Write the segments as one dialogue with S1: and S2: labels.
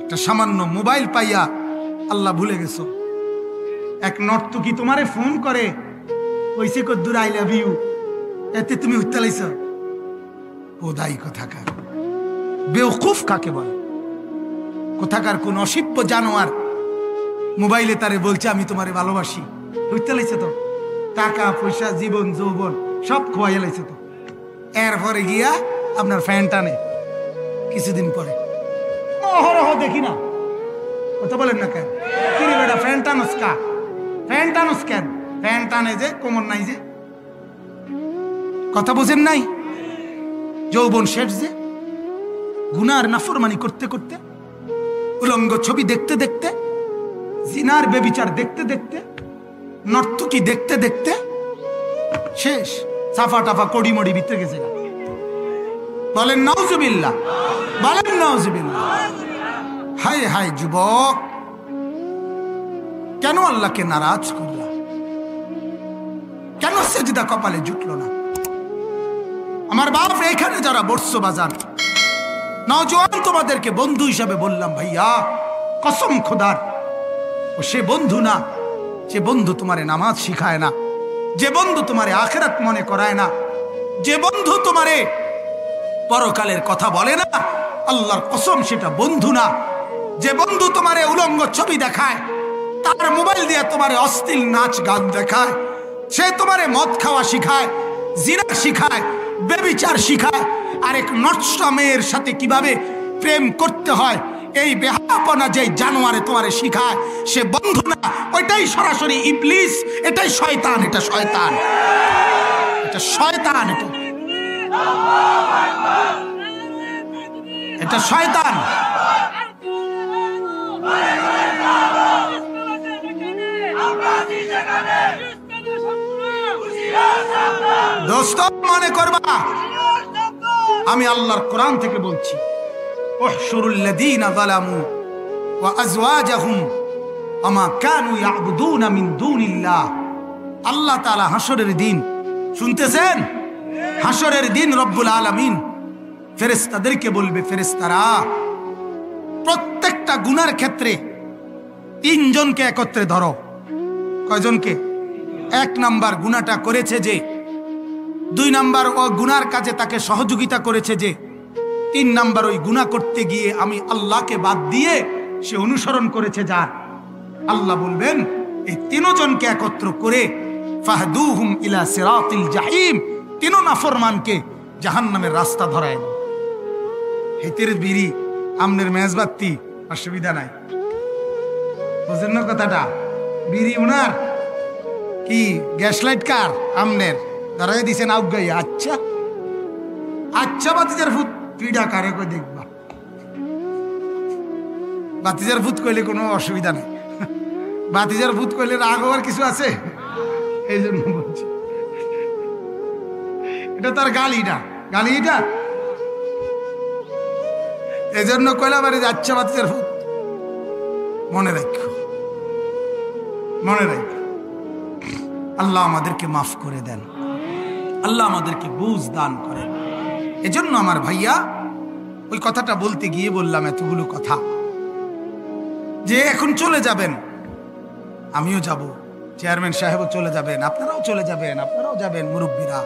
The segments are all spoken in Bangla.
S1: একটা সামান্য মোবাইল পাইয়া আল্লাহ ভুলে গেছো। এক নর্তকী তোমারে ফোন করে, কইছে কদ্দুর আই লাভ ইউ, এতে তুমি উত্তালাইছ। ওদাই কোথাকার বেওকুফ কাকে বলে? কোথাকার কোন অসিব্য জানোয়ার মোবাইলে তারে বলছে আমি তোমারে ভালোবাসি, উত্তালাইছে তো। টাকা পয়সা জীবন যৌবন সব খোয়াইয়া লাইছে তো। এরপরে গিয়া আপনার ফ্যান টানে কিছুদিন পরে। অহরহ দেখি না, কথা বলেন না কেন? কিরে বেটা ফ্যান টানোস কা? ফ্যান টানোস কেন? ফ্যান টানে যে কোমর নাই যে, কথা বোঝেন নাই? যৌবন শেষ যে, গুনার নাফরমানি করতে করতে, উলঙ্গ ছবি দেখতে দেখতে, জিনার বেবিচার দেখতে দেখতে, নর্তকী দেখতে দেখতে শেষ। সাফা টাফা কড়ি মড়ি ভিতরে গেছে। বলেন নাউজুবিল্লাহ, বলেন নাউজুবিল্লাহ। হায় হায় যুবক, কেন আল্লাহকে নারাজ করলা? কেন সেজদা কপালে জুটলো না? আমার বাপ এখানে যারা বসছো বাজার নওজোয়ান, তোমাদেরকে বন্ধু হিসাবে বললাম ভাইয়া, কসম খোদার, ও সে বন্ধু না, যে বন্ধু তোমারে নামাজ শিখায় না, যে বন্ধু তোমারে আখিরাত মনে করায় না, যে বন্ধু তোমারে পরকালের কথা বলে না, আল্লাহর কসম সেটা বন্ধু না। যে বন্ধু তোমারে উলঙ্গ ছবি দেখায়, তার মোবাইল দিয়ে তোমারে অশ্লীল নাচ গান দেখায়, সে তোমারে মদ খাওয়া শিখায়, জিনা শিখায়, বেবিচার শিখায়, আরেক নষ্ট মেয়ের সাথে কিভাবে প্রেম করতে হয়, এই বেহাপনা যে জানোয়ারে তোমারে শিখায়, সে বন্ধু না, ওইটাই সরাসরি ইবলিস, এটাই শয়তান, এটা শয়তান, এটা শয়তান, এটা শয়তান। দোস্ত মনে করবা, আমি আল্লাহর কোরআন থেকে বলছি, উহশুরুল্লাযীনা যালামু ওয়া আযওয়াজাহুম ওয়া মা কানু ইয়াবুদুনা মিন দুনিল্লাহ। আল্লাহ তাআলা হাসরের দিন, শুনতেছেন? হাসরের দিন রব্বুল আলামিন ফেরেশতাদেরকে বলবে, ফেরেশতারা প্রত্যেকটা গুনার ক্ষেত্রে তিনজনকে একত্রে ধরো। কয়জনকে? এক নাম্বার গুনাহটা করেছে যে, দুই নাম্বার ও গুনার কাজে তাকে সহযোগিতা করেছে যে, তিন নাম্বার ওই গুনাহ করতে গিয়ে আমি আল্লাহকে বাদ দিয়ে সে অনুসরণ করেছে যার। আল্লাহ বলবেন এই তিনজনকে একত্র করে ফাহদুহুম ইলা সিরাতিল জাহিম, তিন নাফরমানকে জাহান্নামের রাস্তা ধরায়। হেতের বিড়ি আমনের মেজবাতি, অসুবিধা নাই, বুঝেন না কথাটা? বিড়ি উনার কি গ্যাস লাইট কার আমনের ধরাই দিছেন আউগাই। আচ্ছা আচ্ছা, বাতিজার ভূত পিডা কারে কই দেখবা, বাতিজার ভূত কইলে কোনো অসুবিধা নাই। বাতিজার ভূত কইলে রাগ হওয়ার কিছু আছে? এই জন্য বলছি, এটা তার গালি না, গালি এটা এই জন্য কইলা বাড়ি যাচ্ছে বাতিজার ভূত। মনে রাখো, মনে রাখো, আল্লাহ আমাদেরকে মাফ করে দেন, আল্লাহ আমাদেরকে বুঝ দান করেন। এজন্য আমার ভাইয়া ওই কথাটা বলতে গিয়ে বললাম এতগুলো কথা, যে এখন চলে যাবেন, আমিও যাব, চেয়ারম্যান সাহেবও চলে যাবেন, আপনারাও চলে যাবেন, আপনারাও যাবেন, মুরব্বীরা।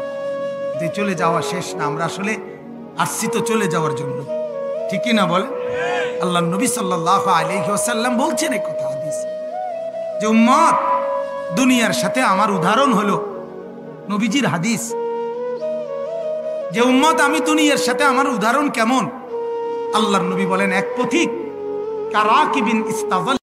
S1: চলে যাওয়া শেষ না, আমরা আসলে আসছি তো চলে যাওয়ার জন্য, ঠিকই না বলেন? আল্লাহ নবী সাল্লাল্লাহু আলাইহি ওয়াসাল্লাম বলছেন এই কথা হাদিস, যে উম্মত দুনিয়ার সাথে আমার উদাহরণ হলো, নবীজির হাদিস, যে উম্মত আমি দুনিয়ার সাথে আমার উদাহরণ কেমন? আল্লাহর নবী বলেন এক পথিক কারাকিবিন ইস্তাযাল